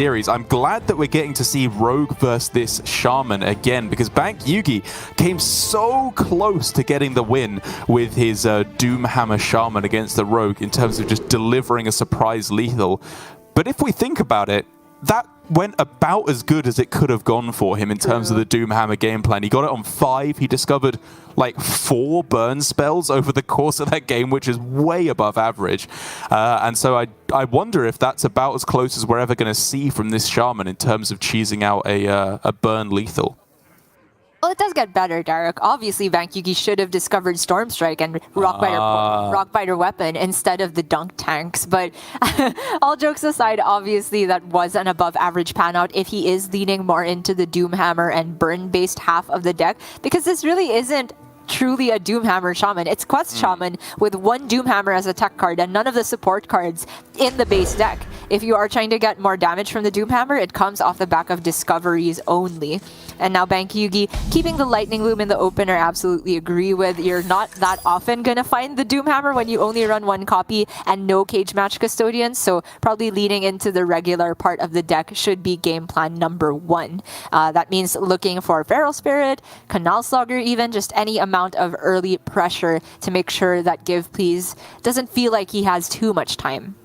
series. I'm glad that we're getting to see Rogue versus this Shaman again, because Bankyugi came so close to getting the win with his Doomhammer Shaman against the Rogue in terms of just delivering a surprise lethal. But if we think about it, that went about as good as it could have gone for him in terms of the Doomhammer game plan. He got it on 5. He discovered like 4 burn spells over the course of that game, which is way above average. And so I wonder if that's about as close as we're ever going to see from this Shaman in terms of cheesing out a burn lethal. Well, it does get better, Derek. Obviously, Bankyugi should have discovered Storm Strike and Rockbiter weapon instead of the Dunk Tanks. But all jokes aside, obviously that was an above-average pan-out if he is leaning more into the Doomhammer and burn-based half of the deck, because this really isn't truly a Doomhammer Shaman. It's Quest Shaman with 1 Doomhammer as a tech card and none of the support cards in the base deck. If you are trying to get more damage from the Doomhammer, it comes off the back of discoveries only. And now Bankyugi keeping the Lightning Loom in the opener, absolutely agree with. You're not that often going to find the Doomhammer when you only run 1 copy and no Cage Match Custodians, so probably leaning into the regular part of the deck should be game plan number 1. That means looking for Feral Spirit, Canal Slugger even, just any amount of early pressure to make sure that GivePLZ doesn't feel like he has too much time.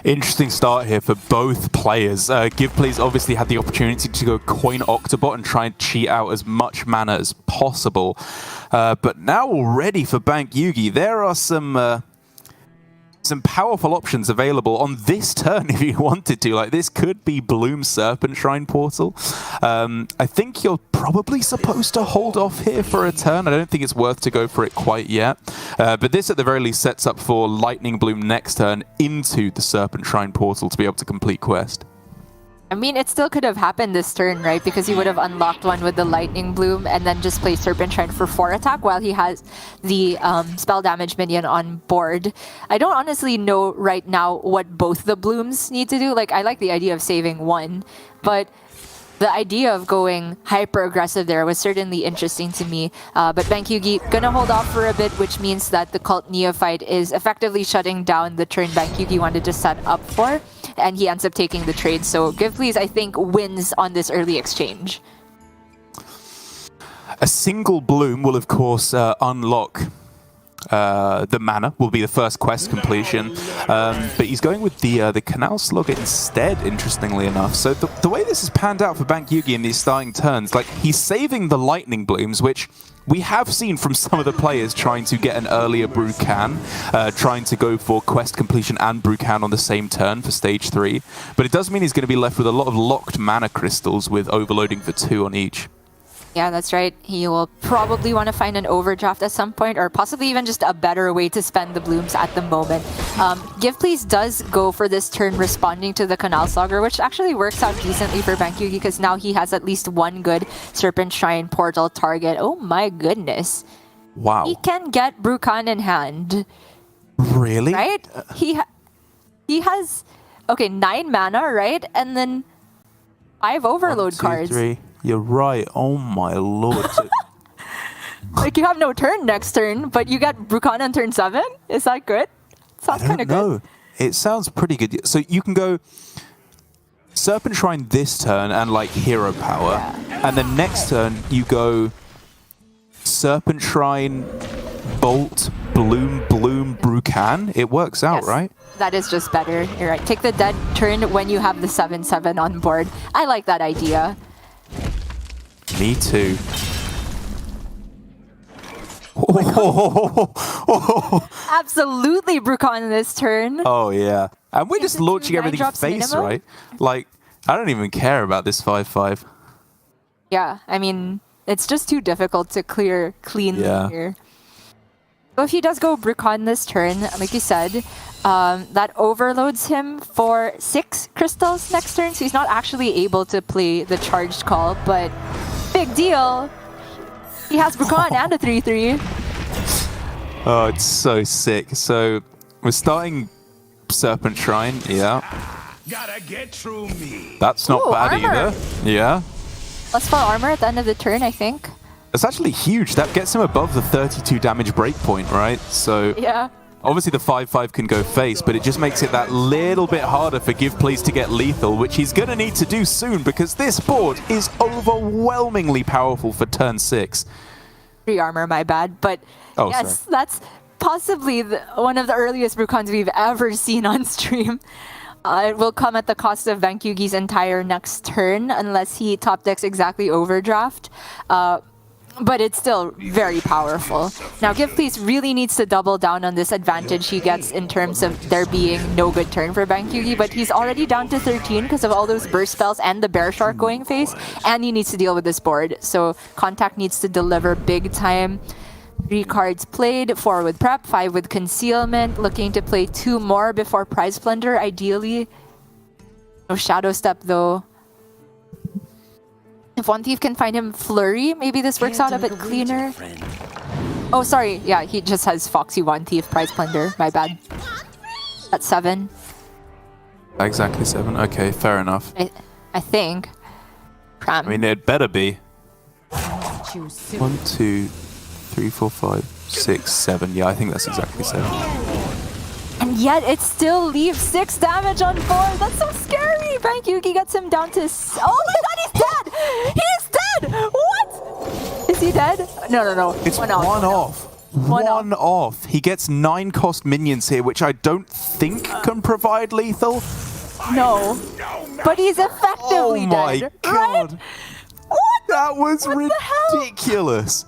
Interesting start here for both players. GivePLZ obviously had the opportunity to go Coin Octobot and try and cheat out as much mana as possible. But now already for Bankyugi, there are some powerful options available on this turn if you wanted to. Like, this could be Bloom Serpent Shrine Portal. I think you're probably supposed to hold off here for a turn. I don't think it's worth to go for it quite yet. But this at the very least sets up for Lightning Bloom next turn into the Serpent Shrine Portal to be able to complete quest. I mean, it still could have happened this turn, right? Because he would have unlocked one with the Lightning Bloom and then just play Serpent Shrine for 4 attack while he has the spell damage minion on board. I don't honestly know right now what both the Blooms need to do. Like, I like the idea of saving 1, but the idea of going hyper-aggressive there was certainly interesting to me. But Bankyugi gonna hold off for a bit, which means that the Cult Neophyte is effectively shutting down the turn Bankyugi wanted to set up for, and he ends up taking the trade. So GivePLZ, I think, wins on this early exchange. A single Bloom will, of course, unlock the mana, will be the first quest completion. But he's going with the Canal Slugger instead, interestingly enough. So the way this has panned out for Bankyugi in these starting turns, like, he's saving the Lightning Blooms, which we have seen from some of the players trying to get an earlier Brucan, trying to go for quest completion and Brucan on the same turn for stage 3. But it does mean he's going to be left with a lot of locked mana crystals with overloading for 2 on each. Yeah, that's right. He will probably want to find an overdraft at some point, or possibly even just a better way to spend the Blooms at the moment. GivePLZ does go for this turn responding to the Canal Slugger, which actually works out decently for Bankyugi because now he has at least 1 good Serpent Shrine Portal target. Oh my goodness. Wow. He can get Brucan in hand. Really? Right? He has, okay, 9 mana, right? And then 5 overload 1, 2, cards. 3. You're right. Oh my lord. Like, you have no turn next turn, but you get Brucan on turn 7? Is that good? Sounds kind of good. It sounds pretty good. So you can go Serpent Shrine this turn and like Hero Power. Yeah. And then next turn you go Serpent Shrine, Bolt, Bloom, Brucan. It works out, yes, right? That is just better. You're right. Take the dead turn when you have the 7/7 on board. I like that idea. Me too. Absolutely Brucan this turn. Oh yeah. And we're just launching everything face, minimum, right? Like, I don't even care about this 5/5. Yeah, I mean, it's just too difficult to clear cleanly here. So if he does go Brucan this turn, like you said, that overloads him for 6 crystals next turn, so he's not actually able to play the charged call, but big deal. He has Brucan and a 3/3. Oh, it's so sick. So we're starting Serpent Shrine, yeah. Gotta get through me. That's not bad armor. either. Yeah. +4 armor at the end of the turn, I think. It's actually huge. That gets him above the 32 damage breakpoint, right? So yeah. Obviously, the 5-5 can go face, but it just makes it that little bit harder for GivePLZ to get lethal, which he's going to need to do soon because this board is overwhelmingly powerful for turn 6. 3 armor, my bad. But yes, sorry. That's possibly one of the earliest Brucons we've ever seen on stream. It will come at the cost of Bankyugi's entire next turn unless he top decks exactly Overdraft. But it's still very powerful. Now, GivePLZ really needs to double down on this advantage he gets in terms of there being no good turn for Bankyugi, but he's already down to 13 because of all those burst spells and the Bear Shark going face, and he needs to deal with this board. So Contact needs to deliver big time. 3 cards played, 4 with Prep, 5 with Concealment, looking to play 2 more before Prize Plunder, ideally. No Shadow Step though. If One Thief can find him Flurry, maybe this works out a bit cleaner. Oh, sorry. Yeah, he just has Foxy One Thief, Prize Plunder. My bad. That's 7. Exactly 7. Okay, fair enough. I think. Pram. I mean, it better be. 1, 2, 3, 4, 5, 6, 7. Yeah, I think that's exactly 7. And yet it still leaves 6 damage on board. That's so scary. Bankyugi gets him down to... Oh my god, he's dead! He's dead! What? Is he dead? No. It's one off. One off. He gets 9 cost minions here, which I don't think can provide lethal. No. But he's effectively dead. Oh my god. Right? What? That was What the hell? ridiculous.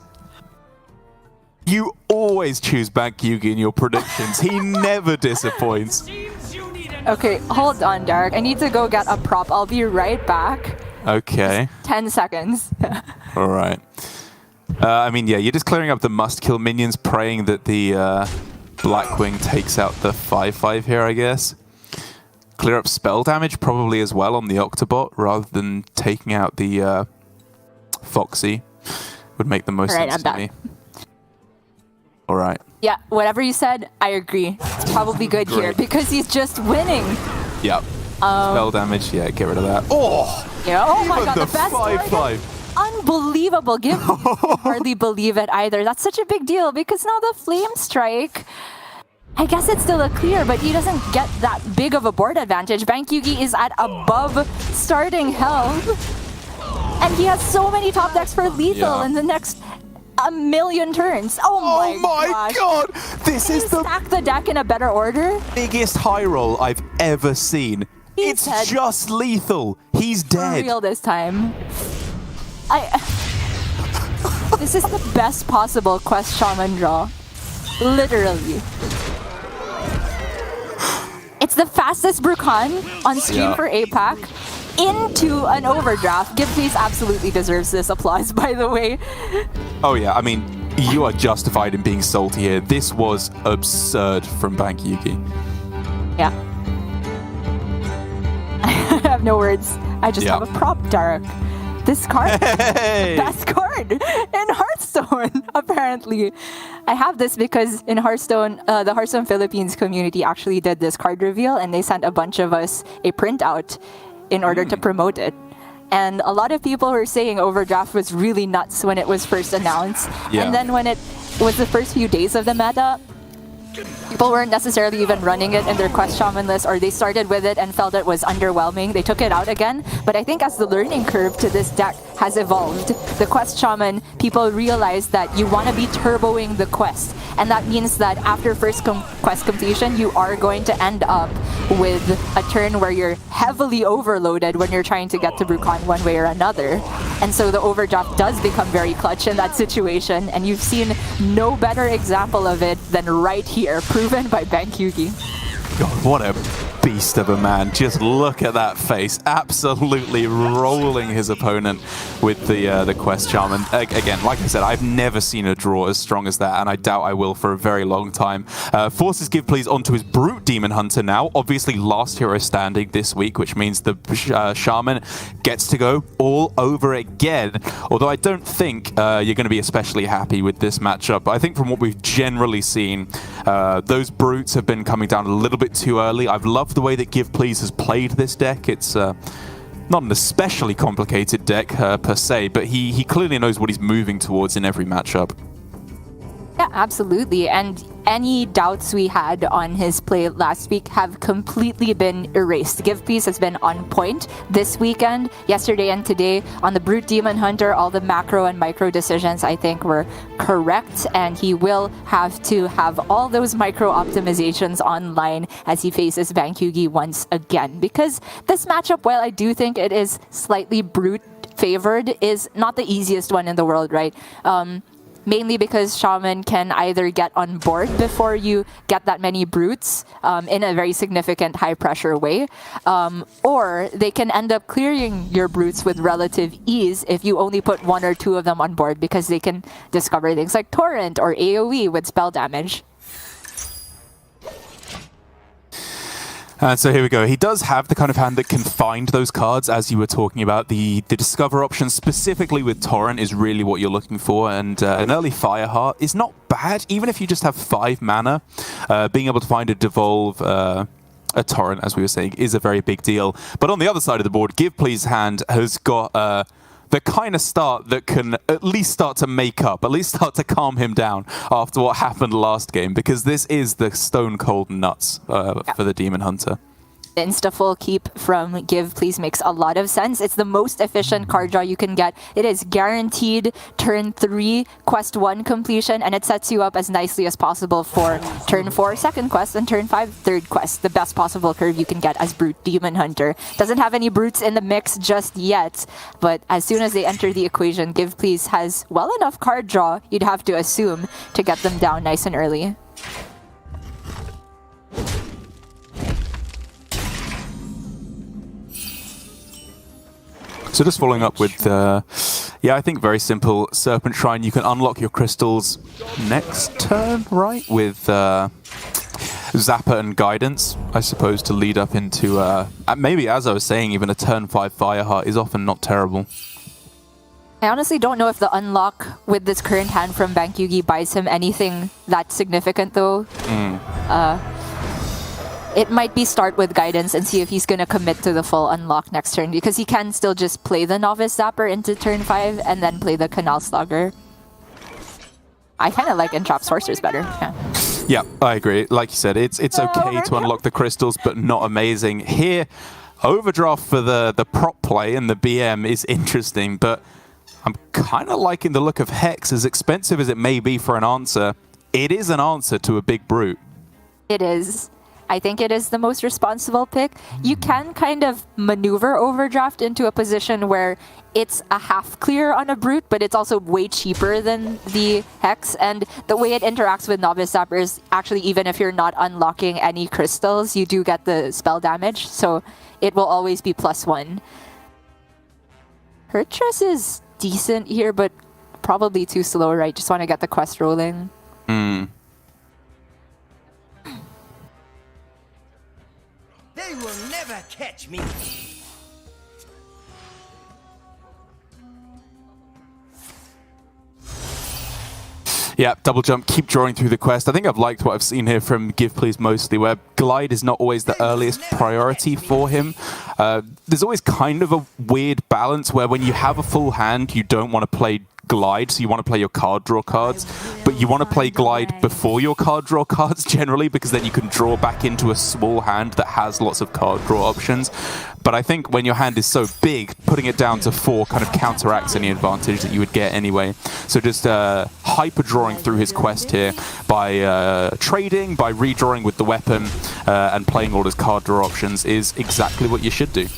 You always choose Bankyugi in your predictions. He never disappoints. Okay, hold on, Derek. I need to go get a prop. I'll be right back. Okay. 10 seconds. All right. I mean, yeah, you're just clearing up the must-kill minions, praying that the Blackwing takes out the 5-5 here, I guess. Clear up spell damage probably as well on the Octobot, rather than taking out the Foxy. Would make the most sense to me. All right. Yeah, whatever you said, I agree. It's probably good here because he's just winning. Yep. Spell damage, yeah, get rid of that. Oh! Yeah, oh my god, the the best 5-5. Unbelievable. Give hardly believe it either. That's such a big deal because now the Flame Strike, I guess it's still a clear, but he doesn't get that big of a board advantage. Bankyugi is at above starting health. And he has so many top decks for lethal in the next a million turns. Oh my god! This is the stack the deck in a better order. biggest high roll I've ever seen. He's dead. Just lethal. He's For dead. real this time. This is the best possible Quest Shaman draw. Literally. It's the fastest Brucon on stream for APAC into an overdraft. GivePLZ absolutely deserves this applause, by the way. Oh yeah, I mean, you are justified in being salty here. This was absurd from Bankyugi. Yeah. I have no words. I just have a prop, Derek. This card, the best card in Hearthstone, apparently. I have this because in Hearthstone, the Hearthstone Philippines community actually did this card reveal, and they sent a bunch of us a printout in order to promote it. And a lot of people were saying Overdraft was really nuts when it was first announced. Yeah. And then when it was the first few days of the meta, people weren't necessarily even running it in their Quest Shaman list, or they started with it and felt it was underwhelming. They took it out again. But I think as the learning curve to this deck has evolved, the Quest Shaman, people realize that you want to be turboing the quest. And that means that after first quest completion, you are going to end up with a turn where you're heavily overloaded when you're trying to get to Brucon one way or another. And so the overdraft does become very clutch in that situation. And you've seen no better example of it than right here, proven by Bankyugi. God, what a beast of a man. Just look at that face. Absolutely rolling his opponent with the Quest Shaman. Again, like I said, I've never seen a draw as strong as that, and I doubt I will for a very long time. Forces GivePLZ onto his Brute Demon Hunter now. Obviously, last hero standing this week, which means the Shaman gets to go all over again. Although I don't think you're going to be especially happy with this matchup. I think from what we've generally seen, those Brutes have been coming down a little bit too early. I've loved the way that GivePLZ has played this deck. It's not an especially complicated deck per se, but he clearly knows what he's moving towards in every matchup. Yeah, absolutely. And any doubts we had on his play last week have completely been erased. GivePLZ has been on point this weekend, yesterday and today. On the Brute Demon Hunter, all the macro and micro decisions I think were correct, and he will have to have all those micro optimizations online as he faces Bankyugi once again. Because this matchup, while I do think it is slightly Brute favored, is not the easiest one in the world, right? Mainly because Shaman can either get on board before you get that many brutes in a very significant high pressure way, or they can end up clearing your brutes with relative ease if you only put 1 or 2 of them on board, because they can discover things like Torrent or AoE with spell damage. And so here we go. He does have the kind of hand that can find those cards, as you were talking about. The Discover option, specifically with Torrent, is really what you're looking for. And an early Fireheart is not bad, even if you just have 5 mana. Being able to find a Devolve, a Torrent, as we were saying, is a very big deal. But on the other side of the board, GivePLZ's hand has got the kind of start that can at least start to make up, at least start to calm him down after what happened last game, because this is the stone cold nuts for the Demon Hunter. Insta-full keep from GivePLZ makes a lot of sense. It's the most efficient card draw you can get. It is guaranteed turn 3 quest 1 completion, and it sets you up as nicely as possible for turn 4 second quest and turn 5 third quest. The best possible curve you can get as Brute Demon Hunter. Doesn't have any brutes in the mix just yet, but as soon as they enter the equation, GivePLZ has well enough card draw, you'd have to assume, to get them down nice and early. So just following up with, yeah, I think very simple. Serpent Shrine, you can unlock your crystals next turn, right? With Zapper and Guidance, I suppose, to lead up into, maybe as I was saying, even a turn 5 Fireheart is often not terrible. I honestly don't know if the unlock with this current hand from Bankyugi buys him anything that significant, though. It might be start with Guidance and see if he's going to commit to the full unlock next turn, because he can still just play the Novice Zapper into turn 5 and then play the Canal Slugger. I kind of like Entrap Sorcerers better. Yeah, I agree. Like you said, it's okay to unlock the crystals, but not amazing. Here, Overdraft for the prop play and the BM is interesting, but I'm kind of liking the look of Hex. As expensive as it may be for an answer, it is an answer to a big brute. It is. I think it is the most responsible pick. You can kind of maneuver Overdraft into a position where it's a half clear on a brute, but it's also way cheaper than the Hex. And the way it interacts with Novice Zapper is actually, even if you're not unlocking any crystals, you do get the spell damage. So it will always be +1. Hurtress is decent here, but probably too slow, right? Just want to get the quest rolling. They will never catch me. Yeah, double jump, keep drawing through the quest. I think I've liked what I've seen here from GivePLZ mostly, where Glide is not always the earliest priority for him. There's always kind of a weird balance where when you have a full hand, you don't want to play Glide, so you want to play your card draw cards, but you want to play Glide before your card draw cards generally, because then you can draw back into a small hand that has lots of card draw options. But I think when your hand is so big, putting it down to 4 kind of counteracts any advantage that you would get anyway. So just hyper drawing through his quest here by trading, by redrawing with the weapon, and playing all his card draw options is exactly what you should do.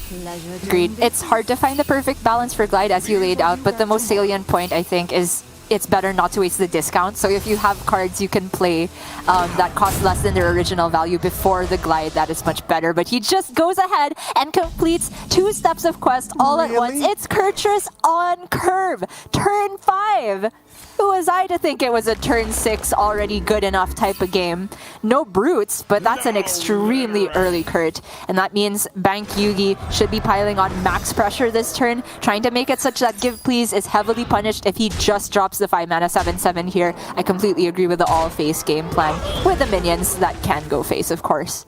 Agreed. It's hard to find the perfect balance for Glide as you laid out, but the most salient point, I think, is it's better not to waste the discount. So if you have cards you can play that cost less than their original value before the Glide, that is much better. But he just goes ahead and completes 2 steps of quest all at once. It's Kurtrus on curve, turn 5. Who was I to think it was a turn 6 already good enough type of game? No brutes, but that's an extremely early Kurt. And that means Bankyugi should be piling on max pressure this turn, trying to make it such that GivePLZ is heavily punished if he just drops the 5 mana 7/7 here. I completely agree with the all face game plan with the minions that can go face, of course.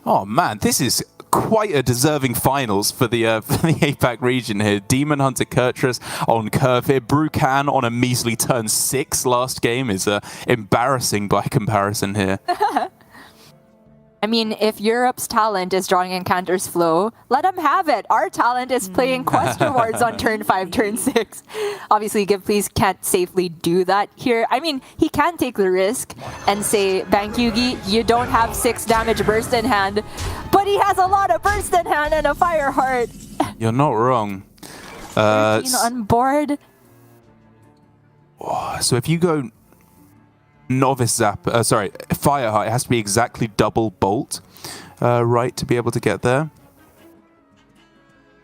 Oh man, this is quite a deserving finals for the APAC region here. Demon Hunter Kurtrus on curve here. Brucan on a measly turn 6 last game is embarrassing by comparison here. I mean, if Europe's talent is drawing in Cantor's flow, let them have it. Our talent is playing quest rewards on turn 5, turn 6. Obviously, GivePLZ can't safely do that here. I mean, he can take the risk and say, Bankyugi, you don't have 6 damage burst in hand, but he has a lot of burst in hand and a fire heart. You're not wrong. 13 on board. So if you go Novice Zap, sorry, Fireheart, it has to be exactly double bolt, right, to be able to get there?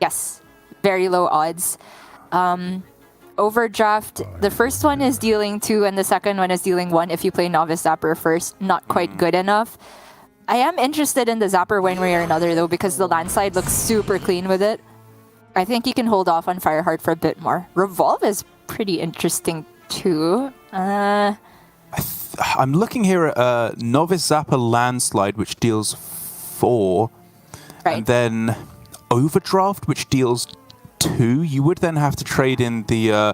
Yes, very low odds. Overdraft, the first one is dealing 2 and the second one is dealing 1 if you play Novice Zapper first. Not quite good enough. I am interested in the Zapper one way or another though because the landslide looks super clean with it. I think he can hold off on Fireheart for a bit more. Revolve is pretty interesting too. I'm looking here at Novice Zapper Landslide, which deals 4. Right. And then Overdraft, which deals 2. You would then have to trade in the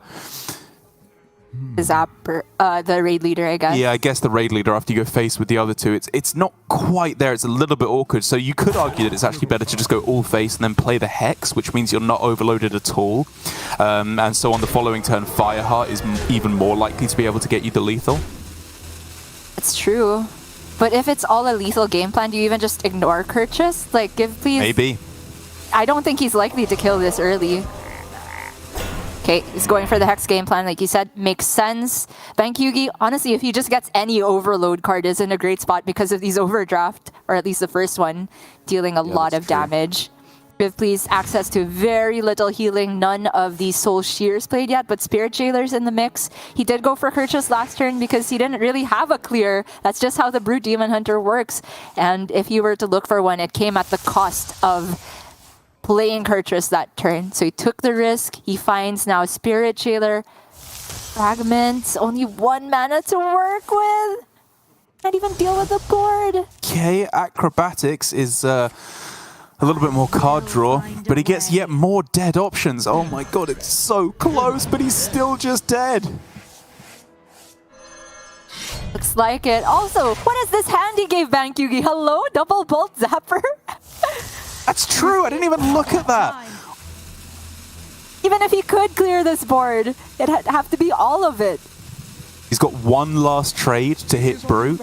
Zapper, the raid leader, I guess. Yeah, I guess the raid leader after you go face with the other 2. It's not quite there. It's a little bit awkward. So you could argue that it's actually better to just go all face and then play the Hex, which means you're not overloaded at all. And so on the following turn, Fireheart is even more likely to be able to get you the lethal. It's true. But if it's all a lethal game plan, do you even just ignore Kurtrus? Like, GivePLZ... Maybe. I don't think he's likely to kill this early. Okay, he's going for the Hex game plan, like you said. Makes sense. Bankyugi, honestly, if he just gets any overload card, is in a great spot because of these overdraft, or at least the first one, dealing a lot of damage. GivePLZ access to very little healing, none of the Soul Shears played yet, but Spirit Jailer's in the mix. He did go for Kurtrus last turn because he didn't really have a clear. That's just how the Brute Demon Hunter works. And if he were to look for one, it came at the cost of playing Kurtrus that turn. So he took the risk. He finds now Spirit Jailer. Fragments, only 1 mana to work with. Can't even deal with the board. Okay, Acrobatics is... a little bit more card draw, but he gets yet more dead options. Oh my god, it's so close, but he's still just dead. Looks like it. Also, what is this hand he gave Bankyugi? Hello? Double Bolt Zapper? That's true, I didn't even look at that. Even if he could clear this board, it'd have to be all of it. He's got 1 last trade to hit Brute.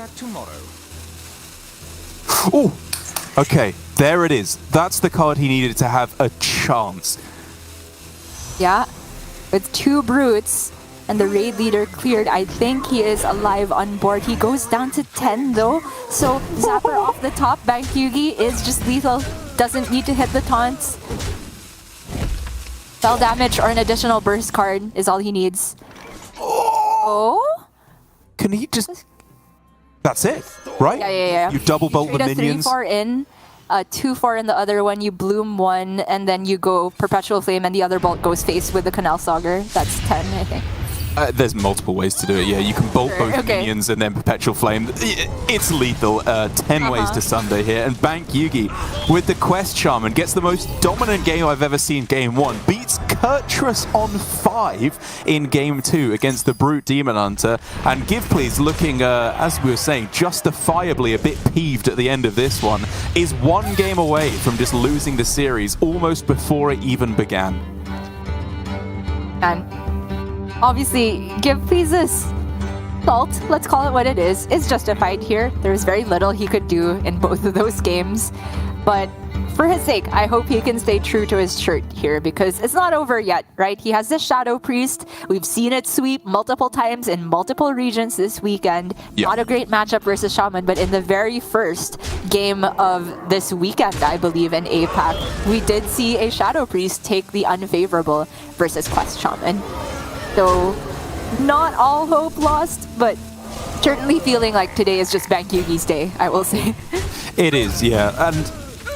Oh, okay. There it is. That's the card he needed to have a chance. Yeah, with 2 Brutes and the raid leader cleared, I think he is alive on board. He goes down to 10 though, so Zapper off the top. Bankyugi is just lethal, doesn't need to hit the taunts. Spell damage or an additional burst card is all he needs. Oh? Can he just... That's it, right? Yeah. You double bolt the minions. 3/4 in. 2/4 in the other one, you bloom 1, and then you go Perpetual Flame, and the other bolt goes face with the Canal Sauger. That's 10, I think. There's multiple ways to do it, yeah. You can bolt both minions and then Perpetual Flame. It's lethal. 10 ways to Sunday here. And Bankyugi, with the Quest Shaman, gets the most dominant game I've ever seen Game 1. Beats Kurtrus on 5 in Game 2 against the Brute Demon Hunter. And GivePLZ looking, as we were saying, justifiably a bit peeved at the end of this one, is 1 game away from just losing the series almost before it even began. And obviously, GivePLZ's fault, let's call it what it is justified here. There's very little he could do in both of those games. But for his sake, I hope he can stay true to his shirt here because it's not over yet, right? He has this Shadow Priest. We've seen it sweep multiple times in multiple regions this weekend. Yeah. Not a great matchup versus Shaman, but in the very first game of this weekend, I believe, in APAC, we did see a Shadow Priest take the unfavorable versus Quest Shaman. So, not all hope lost, but certainly feeling like today is just Bankyugi's day, I will say. It is, yeah. And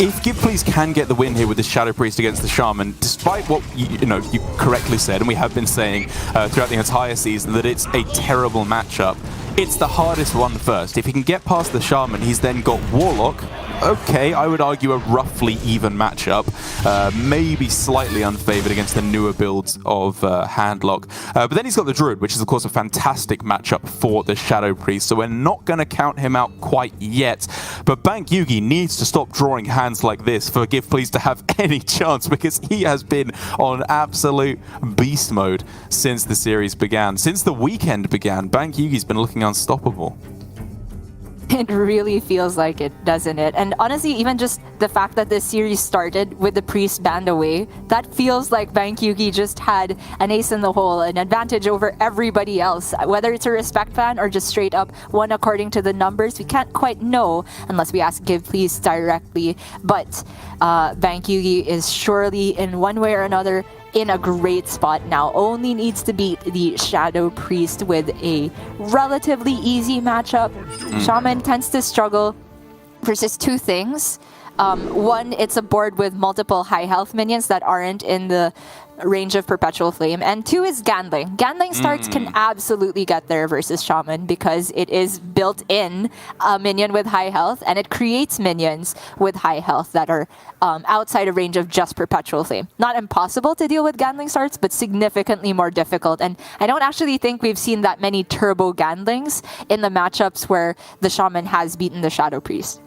if GivePLZ can get the win here with the Shadow Priest against the Shaman, despite what you correctly said, and we have been saying throughout the entire season, that it's a terrible matchup, it's the hardest one first. If he can get past the Shaman, he's then got Warlock. Okay, I would argue a roughly even matchup. Maybe slightly unfavored against the newer builds of Handlock. But then he's got the Druid, which is of course a fantastic matchup for the Shadow Priest. So we're not going to count him out quite yet. But Bankyugi needs to stop drawing hands like this for GivePLZ to have any chance, because he has been on absolute beast mode since the series began. Since the weekend began, Bankyugi's been looking unstoppable. It really feels like it, doesn't it? And honestly, even just the fact that this series started with the Priest banned away, that feels like Bankyugi just had an ace in the hole, an advantage over everybody else. Whether it's a respect ban or just straight up won according to the numbers, we can't quite know unless we ask GivePLZ directly. But Bankyugi is surely, in one way or another, in a great spot now. Only needs to beat the Shadow Priest with a relatively easy matchup. Shaman tends to struggle versus two things. One, it's a board with multiple high health minions that aren't in the range of Perpetual Flame, and two is Gandling. Gandling starts can absolutely get there versus Shaman because it is built in a minion with high health, and it creates minions with high health that are outside of range of just Perpetual Flame. Not impossible to deal with Gandling starts, but significantly more difficult. And I don't actually think we've seen that many turbo Gandlings in the matchups where the Shaman has beaten the Shadow Priest.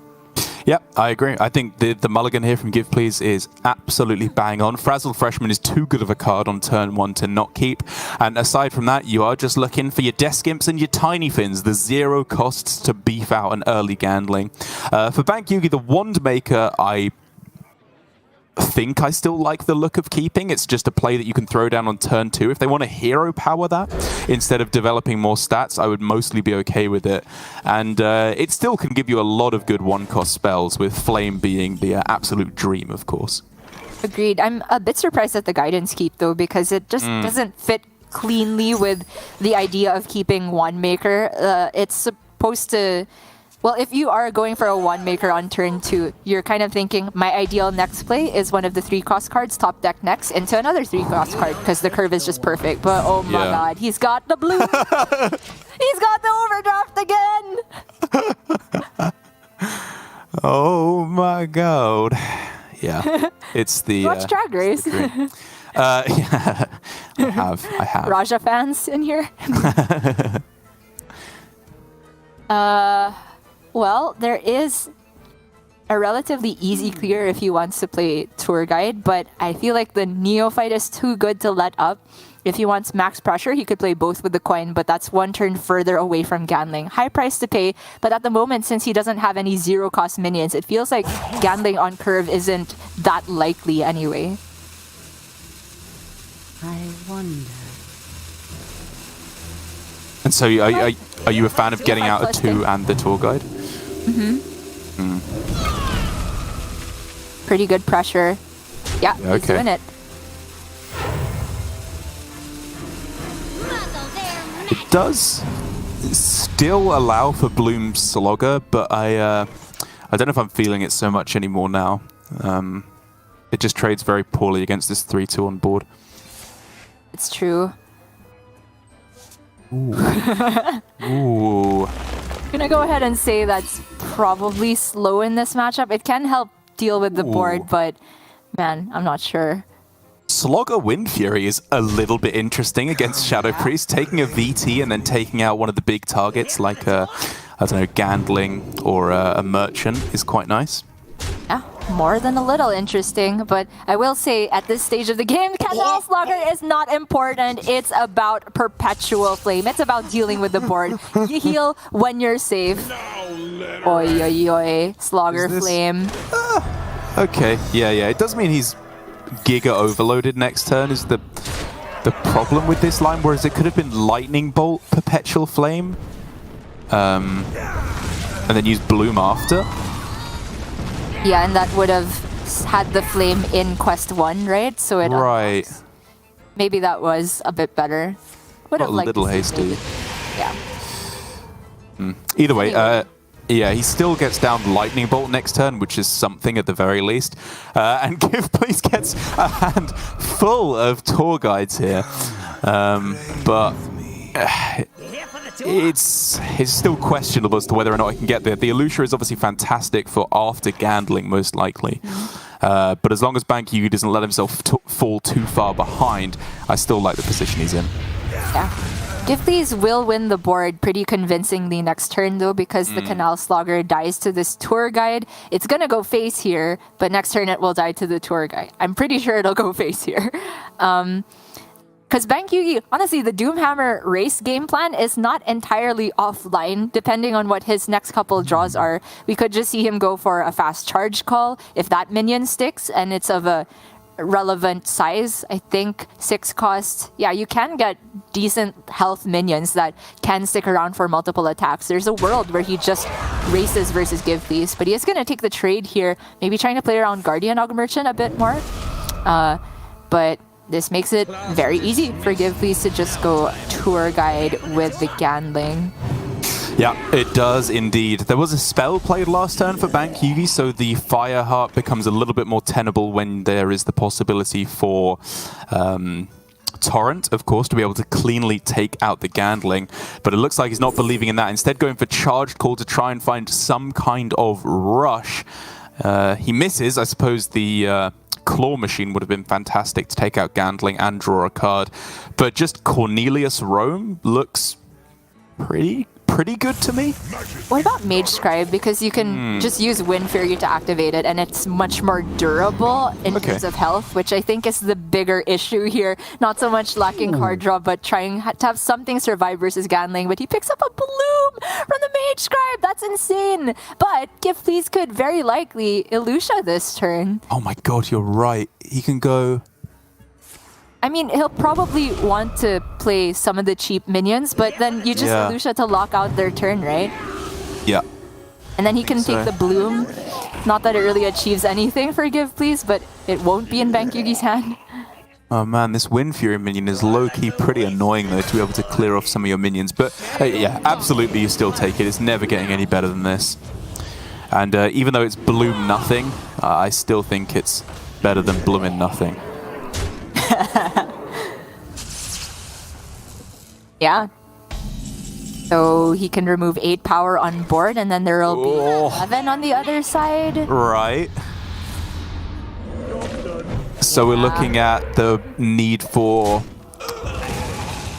Yeah, I agree. I think the mulligan here from GivePLZ is absolutely bang on. Frazzled Freshman is too good of a card on turn one to not keep. And aside from that, you are just looking for your Desk Imps and your Tiny Fins, the zero costs to beef out an early Gandling. For Bankyugi, the Wand Maker, I think I still like the look of keeping. It's just a play that you can throw down on turn two. If they want to hero power that instead of developing more stats, I would mostly be okay with it. And it still can give you a lot of good one-cost spells, with Flame being the absolute dream, of course. Agreed. I'm a bit surprised at the Guidance Keep, though, because it just doesn't fit cleanly with the idea of keeping Wand Maker. It's supposed to... Well, if you are going for a Wand Maker on turn 2, you're kind of thinking, my ideal next play is one of the 3-cost cards, top deck next, into another 3-cost card, because the curve is just perfect. But oh my god, he's got the blue! He's got the overdraft again! Oh my god. Yeah, it's the... Watch Drag Race. Yeah, I have. Raja fans in here? Well, there is a relatively easy clear if he wants to play Tour Guide, but I feel like the Neophyte is too good to let up. If he wants max pressure, he could play both with the coin, but that's one turn further away from Gandling. High price to pay, but at the moment, since he doesn't have any zero-cost minions, it feels like Gandling on curve isn't that likely anyway. I wonder. And so are you a fan of getting out a 2 and the Tour Guide? Pretty good pressure. Yeah, he's doing it. It does still allow for Bloom's Slogger, but I don't know if I'm feeling it so much anymore now. It just trades very poorly against this 3-2 on board. It's true. Ooh. I'm gonna go ahead and say that's probably slow in this matchup. It can help deal with the board, but man, I'm not sure. Slogger Wind Fury is a little bit interesting against Shadow Priest. Taking a VT and then taking out one of the big targets like I don't know, Gandling or a Merchant is quite nice. Yeah, more than a little interesting, but I will say at this stage of the game, Candle Slogger is not important. It's about Perpetual Flame. It's about dealing with the board. You heal when you're safe. Oi, oi, oi. Slogger Flame. Okay, yeah. It does mean he's Giga overloaded next turn is the problem with this line, whereas it could have been Lightning Bolt, Perpetual Flame, and then use Bloom after. Yeah, and that would have had the flame in quest 1, right? So it unlocks. Maybe that was a bit better. Would have liked a little hasty. Yeah. Either way, yeah, he still gets down Lightning Bolt next turn, which is something at the very least. And GivePLZ gets a hand full of Tour Guides here. But it's still questionable as to whether or not I can get there. The Elusha is obviously fantastic for after gandling, most likely. But as long as Bankyugi doesn't let himself fall too far behind, I still like the position he's in. Yeah. GivePLZ will win the board pretty convincingly next turn, though, because the Canal Slogger dies to this tour guide. It's going to go face here, but next turn it will die to the tour guide. I'm pretty sure it'll go face here. Because Bankyugi, honestly, the Doomhammer race game plan is not entirely offline, depending on what his next couple draws are. We could just see him go for a fast charge call if that minion sticks and it's of a relevant size. I think 6 cost. Yeah, you can get decent health minions that can stick around for multiple attacks. There's a world where he just races versus GivePLZ, but he is going to take the trade here, maybe trying to play around Guardian Og Merchant a bit more. But this makes it very easy for GivePLZ to just go tour guide with the Gandling. Yeah, it does indeed. There was a spell played last turn for Bankyugi, so the Fireheart becomes a little bit more tenable when there is the possibility for Torrent, of course, to be able to cleanly take out the Gandling. But it looks like he's not believing in that. Instead going for Charged Call to try and find some kind of rush. He misses. I suppose the Claw Machine would have been fantastic to take out Gandling and draw a card. But just Cornelius Roam looks pretty good to me. What about Mage Scribe? Because you can just use Wind Fury to activate it, and it's much more durable in terms of health, which I think is the bigger issue here. Not so much lacking card draw, but trying to have something survive versus Gandling. But he picks up a Bloom from the Mage Scribe. That's insane. But GivePLZ could very likely Elusha this turn. Oh my god, you're right. He can go... I mean, he'll probably want to play some of the cheap minions, but then you just Elusha to lock out their turn, right? Yeah. And then he can take the Bloom. Not that it really achieves anything for GivePLZ, but it won't be in Bankyugi's hand. Oh man, this Wind Fury minion is low-key pretty annoying though, to be able to clear off some of your minions. But yeah, absolutely you still take it. It's never getting any better than this. And even though it's Bloom nothing, I still think it's better than Bloomin' nothing. Yeah. So he can remove 8 power on board, and then there will be 11 on the other side. Right. So we're looking at the need for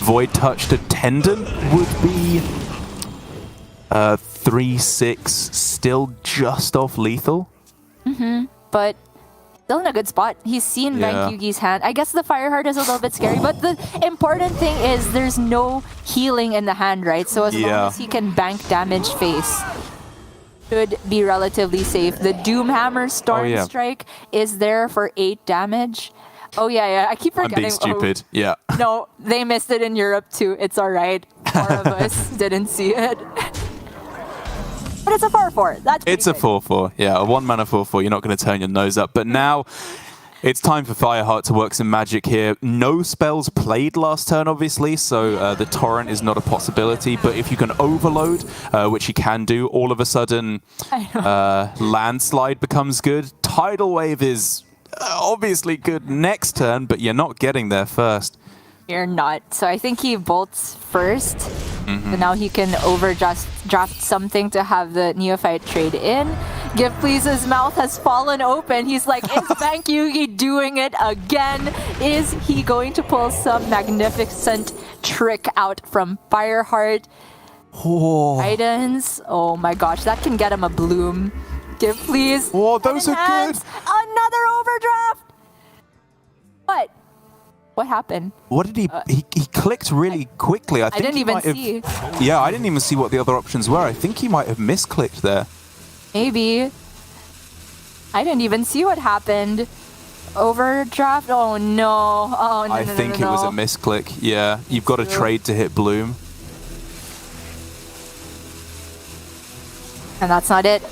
Void Touch to Tendon would be 3/6, still just off lethal. But still in a good spot. He's seen Bankyugi's hand. I guess the Fireheart is a little bit scary, but the important thing is there's no healing in the hand, right? So as long as he can bank damage face, should be relatively safe. The Doomhammer Storm Strike is there for 8 damage. Oh yeah, I keep forgetting. I'm being stupid. Yeah. No, they missed it in Europe too. It's all right. 4 of us didn't see it. But it's a 4/4. That's it's a 4/4. Yeah, a 1-mana 4/4. You're not going to turn your nose up. But now it's time for Fireheart to work some magic here. No spells played last turn, obviously, so the Torrent is not a possibility. But if you can Overload, which you can do, all of a sudden Landslide becomes good. Tidal Wave is obviously good next turn, but you're not getting there first. You're not. So I think he bolts first. So now he can draft something to have the Neophyte trade in. GivePLZ's mouth has fallen open. He's like, is Bankyugi doing it again? Is he going to pull some magnificent trick out from Fireheart? Guidance. Oh my gosh, that can get him a Bloom. GivePLZ. Oh, those are good. Another overdraft. What happened? What did he... he clicked really quickly. I think didn't even see. Yeah, I didn't even see what the other options were. I think he might have misclicked there. Maybe. I didn't even see what happened. Overdraft? Oh no. Oh no. I think it was a misclick. Yeah, you've got to trade to hit Bloom. And that's not it.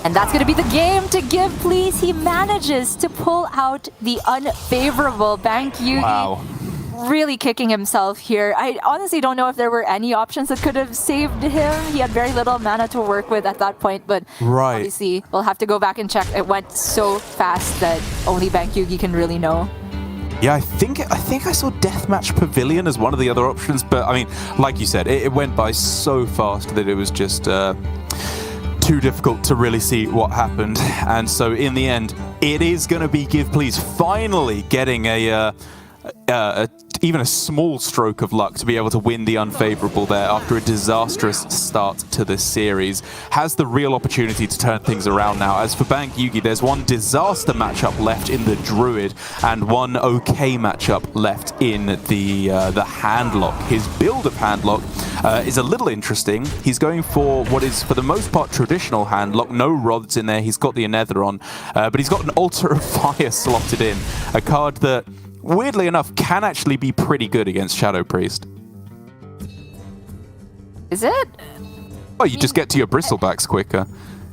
And that's going to be the game to GivePLZ. He manages to pull out the unfavorable Bankyugi. Wow. Really kicking himself here. I honestly don't know if there were any options that could have saved him. He had very little mana to work with at that point, but obviously we'll have to go back and check. It went so fast that only Bankyugi can really know. Yeah, I think I saw Deathmatch Pavilion as one of the other options, but I mean, like you said, it went by so fast that it was just too difficult to really see what happened. And so in the end, it is going to be GivePLZ finally getting even a small stroke of luck to be able to win the unfavorable there after a disastrous start to this series. Has the real opportunity to turn things around now. As for Bankyugi, there's one disaster matchup left in the Druid and one okay matchup left in the Handlock. His build of Handlock is a little interesting. He's going for what is, for the most part, traditional Handlock. No rods in there. He's got the Anether on, but he's got an Altar of Fire slotted in, a card that, weirdly enough, can actually be pretty good against Shadow Priest. Is it? Oh, you just get to your bristlebacks quicker.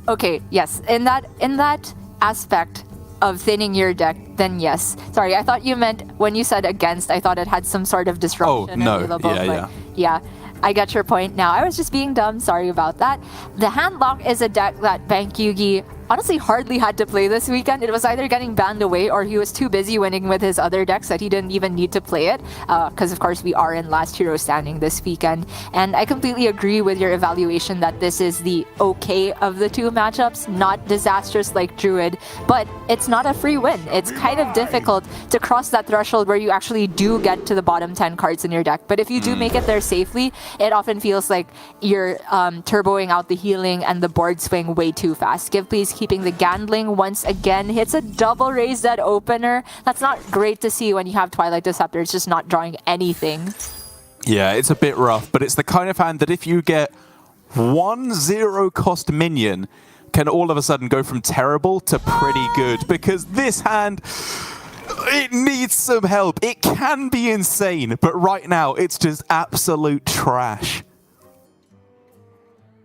Okay, yes. In that aspect of thinning your deck, then yes. Sorry, I thought you meant when you said against, I thought it had some sort of disruption. Oh, no. Available, Yeah. Yeah, I get your point now. I was just being dumb. Sorry about that. The Handlock is a deck that Bankyugi honestly hardly had to play this weekend. It was either getting banned away or he was too busy winning with his other decks that he didn't even need to play it. Because of course we are in last hero standing this weekend. And I completely agree with your evaluation that this is the okay of the two matchups, not disastrous like Druid, but it's not a free win. It's kind of difficult to cross that threshold where you actually do get to the bottom 10 cards in your deck. But if you do make it there safely, it often feels like you're turboing out the healing and the board swing way too fast. GivePLZ keeping the Gandling once again, hits a double raise dead opener. That's not great to see when you have Twilight Deceptor. It's just not drawing anything. Yeah, it's a bit rough, but it's the kind of hand that if you get 1 0 cost minion, can all of a sudden go from terrible to pretty good, because this hand, it needs some help. It can be insane, but right now it's just absolute trash.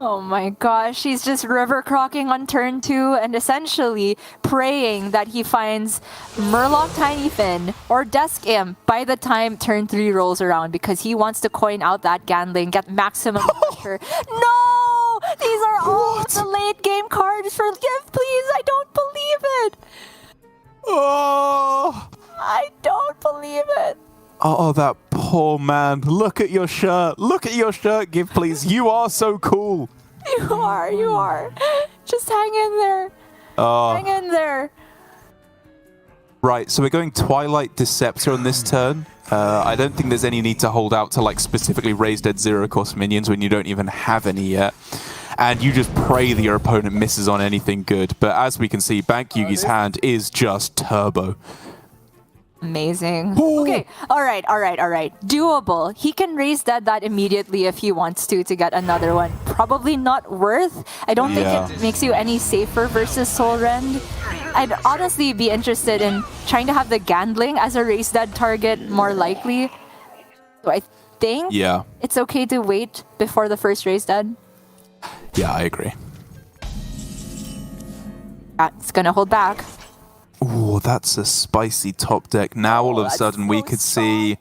Oh my gosh, he's just river crocking on turn 2 and essentially praying that he finds Murloc Tiny Fin or Desk Imp by the time turn 3 rolls around, because he wants to coin out that Gandling, get maximum pressure. No! These are all the late game cards for GivePLZ. I don't believe it. Oh! I don't believe it. Oh, that poor man. Look at your shirt. Look at your shirt, GivePLZ. You are so cool. You are. Just hang in there. Hang in there. Right, so we're going Twilight Deceptor on this turn. I don't think there's any need to hold out to like specifically raise dead 0 cost minions when you don't even have any yet. And you just pray that your opponent misses on anything good. But as we can see, Bankyugi's hand is just turbo. Amazing. Okay, all right. Doable. He can raise that immediately if he wants to get another one. Probably not worth. I don't think it makes you any safer versus Soul Rend. I'd honestly be interested in trying to have the Gandling as a raise dead target more likely. So I think it's okay to wait before the first raise dead. Yeah, I agree. It's gonna hold back. Ooh, that's a spicy top deck. Now all of a sudden we could see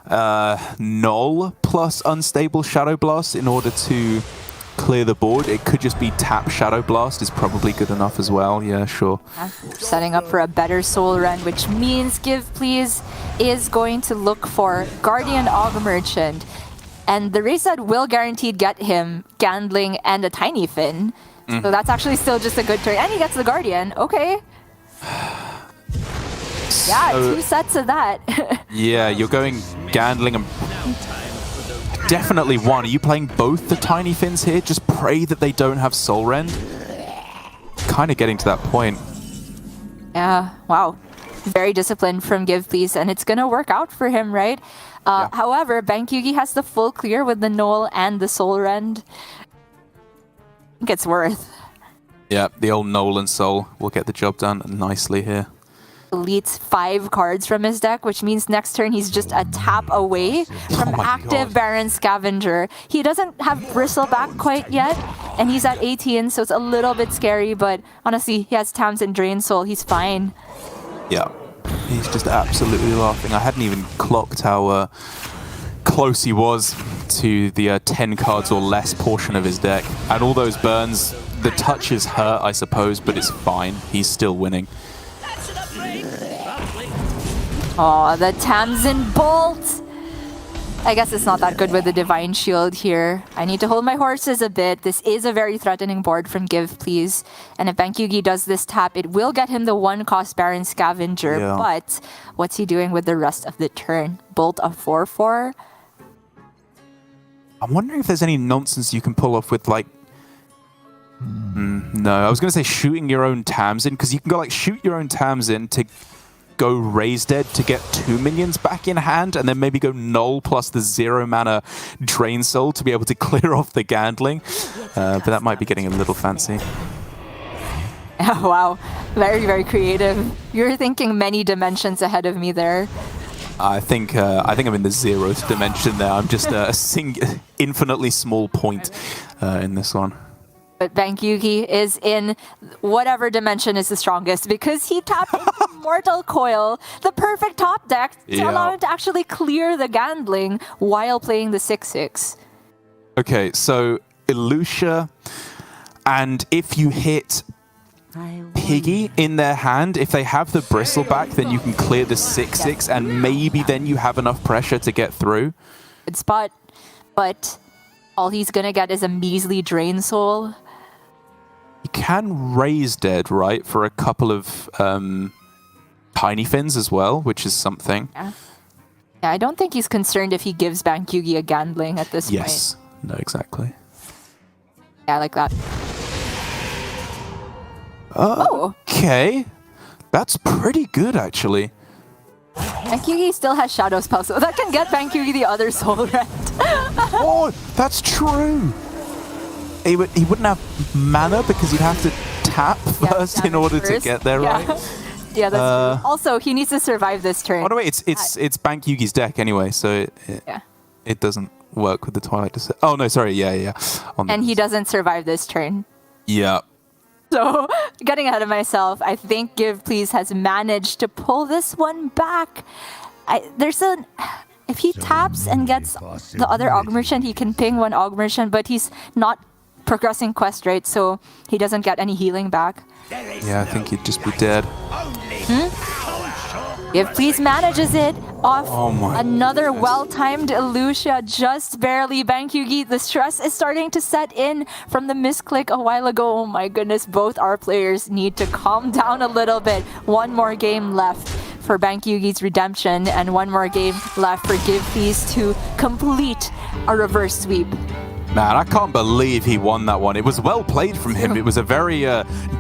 Null plus Unstable Shadow Blast in order to clear the board. It could just be tap Shadow Blast is probably good enough as well. Yeah, sure. Setting up for a better Soul Rend, which means GivePLZ is going to look for Guardian Og Merchant. And the race set will guaranteed get him Gandling and a Tiny Fin. So that's actually still just a good turn. And he gets the Guardian. Okay. Yeah, 2 sets of that. Yeah, you're going Gandling and definitely one. Are you playing both the Tiny Fins here? Just pray that they don't have Soul Rend. Kind of getting to that point. Yeah, wow. Very disciplined from GivePLZ, and it's going to work out for him, right? However, Bankyugi has the full clear with the Null and the Soul Rend. I think it's worth. Yeah, the old Null and Soul will get the job done nicely here. Deletes 5 cards from his deck, which means next turn he's just a tap away from active Baron Scavenger. He doesn't have Bristleback quite yet, and he's at 18, so it's a little bit scary, but honestly, he has Tams and Drain Soul. He's fine. Yeah, he's just absolutely laughing. I hadn't even clocked how close he was to the 10 cards or less portion of his deck. And all those burns, the touches hurt, I suppose, but it's fine. He's still winning. Oh, the Tamsin Bolt! I guess it's not that good with the Divine Shield here. I need to hold my horses a bit. This is a very threatening board from GivePLZ. And if Bankyugi does this tap, it will get him the 1-cost Baron Scavenger. Yeah. But what's he doing with the rest of the turn? Bolt a 4/4? I'm wondering if there's any nonsense you can pull off with, like... no, I was going to say shooting your own Tamsin, because you can go, like, shoot your own Tamsin to go Raise Dead to get 2 minions back in hand, and then maybe go Null plus the 0 mana Drain Soul to be able to clear off the Gandling. But that might be getting a little fancy. Oh, wow. Very, very creative. You're thinking many dimensions ahead of me there. I think I'm in the 0th dimension there. I'm just a infinitely small point in this one. But Bankyugi is in whatever dimension is the strongest because he tapped into Mortal Coil, the perfect top deck, to allow him to actually clear the Gandling while playing the 6/6. Okay, so Ilusha, and if you hit Piggy in their hand, if they have the Bristleback, then you can clear the 6/6, and maybe then you have enough pressure to get through. Good spot, but all he's gonna get is a measly Drain Soul. You can Raise Dead, right, for a couple of Tiny Fins as well, which is something. Yeah, I don't think he's concerned if he gives Bankyugi a Gandling at this point. Yes, no, exactly. Yeah, I like that. Okay, that's pretty good, actually. Bankyugi still has Shadow Spell, so that can get Bankyugi the other Soul Rend. Oh, that's true. He wouldn't have mana because he'd have to tap first in order to get there, right? Yeah, that's true. Also, he needs to survive this turn. Oh no, wait, it's Bankyugi's deck anyway, so it doesn't work with the Twilight Descent. Oh no, sorry, yeah. And he doesn't survive this turn. Yeah. So, getting ahead of myself, I think GivePLZ has managed to pull this one back. If he taps and gets the other Augmerchant, he can ping one Augmerchant, but he's not progressing quest, right? So he doesn't get any healing back. Yeah, I think he'd just be dead. GivePLZ manages it off another goodness. well-timed Ilusha, just barely. Bankyugi, the stress is starting to set in from the misclick a while ago. Oh my goodness, both our players need to calm down a little bit. One more game left for Bankyugi's redemption, and one more game left for GivePLZ to complete a reverse sweep. Man, I can't believe he won that one. It was well played from him. It was a very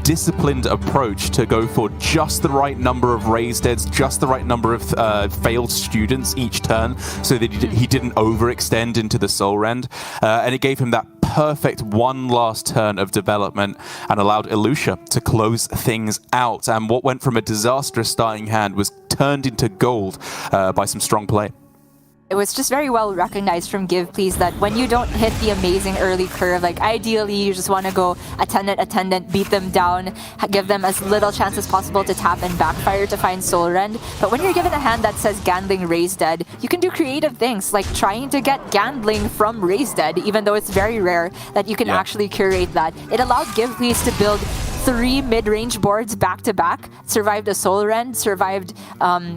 disciplined approach to go for just the right number of Raise Deads, just the right number of failed students each turn, so that he didn't overextend into the Soul Rend. And it gave him that perfect one last turn of development and allowed Ilusha to close things out. And what went from a disastrous starting hand was turned into gold by some strong play. It was just very well recognized from GivePLZ that when you don't hit the amazing early curve, like ideally you just want to go attendant, beat them down, give them as little chance as possible to tap and backfire to find Soul Rend. But when you're given a hand that says Gandling Raise Dead, you can do creative things like trying to get Gandling from Raise Dead, even though it's very rare that you can actually curate that. It allowed GivePLZ to build 3 mid-range boards back-to-back, survived a Soul Rend, survived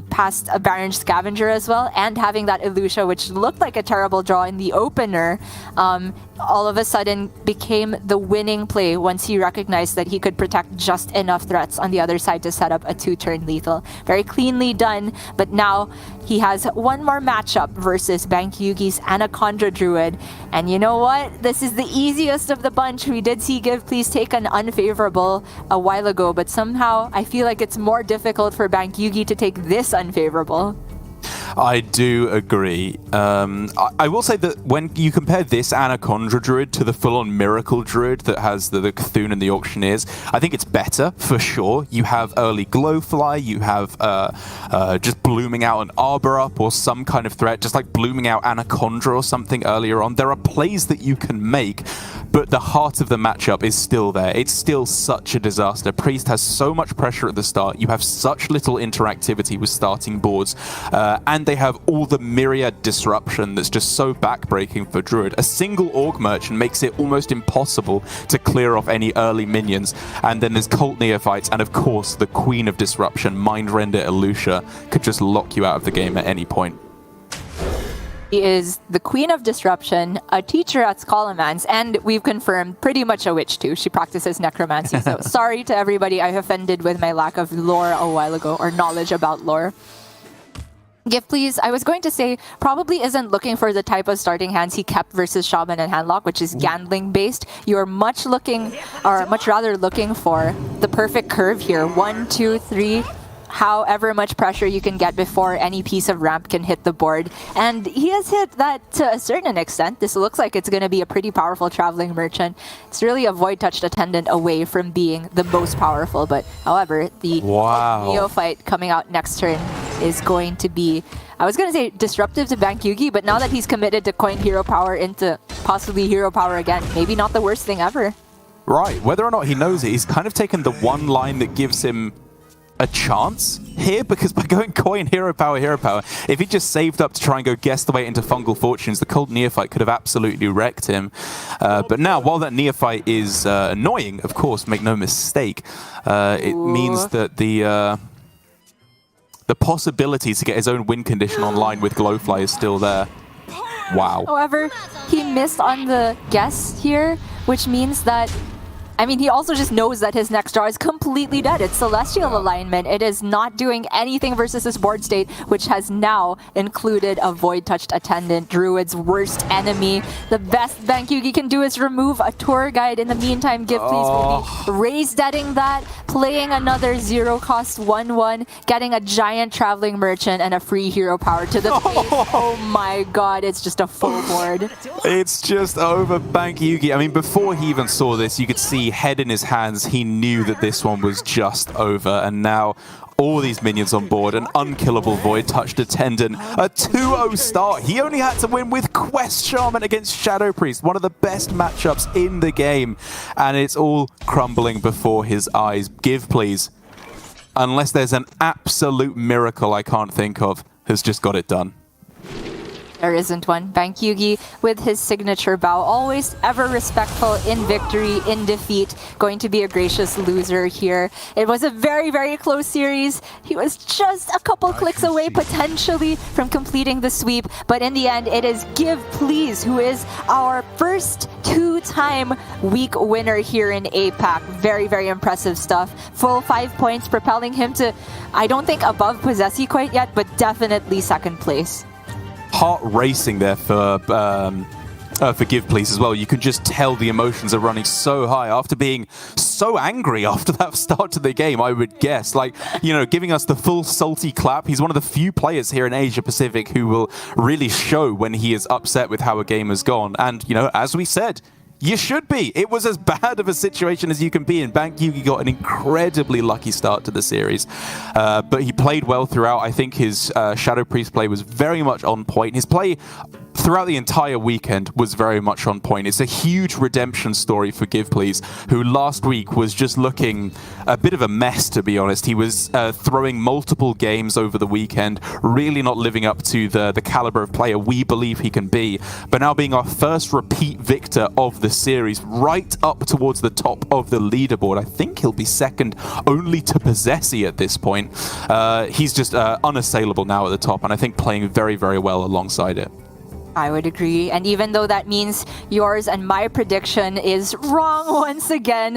past a Baron Scavenger as well, and having that Ilusha, which looked like a terrible draw in the opener, all of a sudden became the winning play once he recognized that he could protect just enough threats on the other side to set up a 2-turn lethal. Very cleanly done, but now he has one more matchup versus Bankyugi's Anaconda Druid. And you know what? This is the easiest of the bunch. We did see GivePLZ take an unfavorable a while ago, but somehow I feel like it's more difficult for Bankyugi to take this unfavorable. I do agree. I will say that when you compare this Anaconda Druid to the full-on Miracle Druid that has the Cthulhu and the Auctioneers, I think it's better, for sure. You have early Glowfly, you have just blooming out an Arbor Up or some kind of threat, just like blooming out Anaconda or something earlier on. There are plays that you can make, but the heart of the matchup is still there. It's still such a disaster. Priest has so much pressure at the start. You have such little interactivity with starting boards, and they have all the myriad disruption that's just so backbreaking for Druid. A single Orc Merchant makes it almost impossible to clear off any early minions, and then there's Cult Neophytes, and of course the Queen of Disruption, Mind Render Elucia, could just lock you out of the game at any point. She is the Queen of Disruption, a teacher at Scholomance, and we've confirmed pretty much a witch too. She practices necromancy, so sorry to everybody I offended with my lack of lore a while ago, or knowledge about lore. GivePLZ, I was going to say, probably isn't looking for the type of starting hands he kept versus Shaman and Handlock, which is gambling based. You're much rather looking for the perfect curve here. 1, 2, 3. However much pressure you can get before any piece of ramp can hit the board. And he has hit that to a certain extent. This looks like it's going to be a pretty powerful Traveling Merchant. It's really a Void Touched Attendant away from being the most powerful. But however, the Neophyte coming out next turn is going to be, I was going to say disruptive to Bankyugi, but now that he's committed to coin hero power into possibly hero power again, maybe not the worst thing ever. Right, whether or not he knows it, he's kind of taken the one line that gives him a chance here, because by going coin hero power, if he just saved up to try and go guess the way into Fungal Fortunes, the Cold Neophyte could have absolutely wrecked him. But now, while that Neophyte is annoying, of course, make no mistake, it means that the possibility to get his own win condition online with Glowfly is still there. Wow. However, he missed on the guess here, which means that, I mean, he also just knows that his next draw is completely dead. It's Celestial Alignment. It is not doing anything versus his board state, which has now included a Void Touched Attendant, Druid's worst enemy. The best Bankyugi can do is remove a tour guide. In the meantime, GivePLZ will be raise deading that, playing another zero-cost 1/1, getting a giant Traveling Merchant and a free hero power to the face. Oh my god, it's just a full board. It's just over Bankyugi. I mean, before he even saw this, you could see head in his hands, he knew that this one was just over, and now all these minions on board, an unkillable Void Touched Attendant, a 2-0 start. He only had to win with Quest Shaman against Shadow Priest, one of the best matchups in the game, and it's all crumbling before his eyes. GivePLZ, unless there's an absolute miracle I can't think of, has just got it done. There isn't one. Bankyugi with his signature bow, always ever respectful in victory, in defeat, going to be a gracious loser here. It was a very, very close series. He was just a couple clicks away potentially from completing the sweep, but in the end it is GivePLZ who is our first two-time week winner here in APAC. Very, very impressive stuff. Full 5 points, propelling him to, I don't think above Possessi quite yet, but definitely second place. Heart racing there for GivePLZ as well. You can just tell the emotions are running so high after being so angry after that start to the game, I would guess. Like, you know, giving us the full salty clap. He's one of the few players here in Asia Pacific who will really show when he is upset with how a game has gone. And, you know, as we said, you should be. It was as bad of a situation as you can be in. Bankyugi got an incredibly lucky start to the series, but he played well throughout. I think his Shadow Priest play was very much on point. His play throughout the entire weekend was very much on point. It's a huge redemption story for GivePLZ, who last week was just looking a bit of a mess, to be honest. He was throwing multiple games over the weekend, really not living up to the caliber of player we believe he can be. But now being our first repeat victor of the series, right up towards the top of the leaderboard. I think he'll be second only to Possessi at this point. He's just unassailable now at the top, and I think playing very, very well alongside it. I would agree. And even though that means yours and my prediction is wrong once again,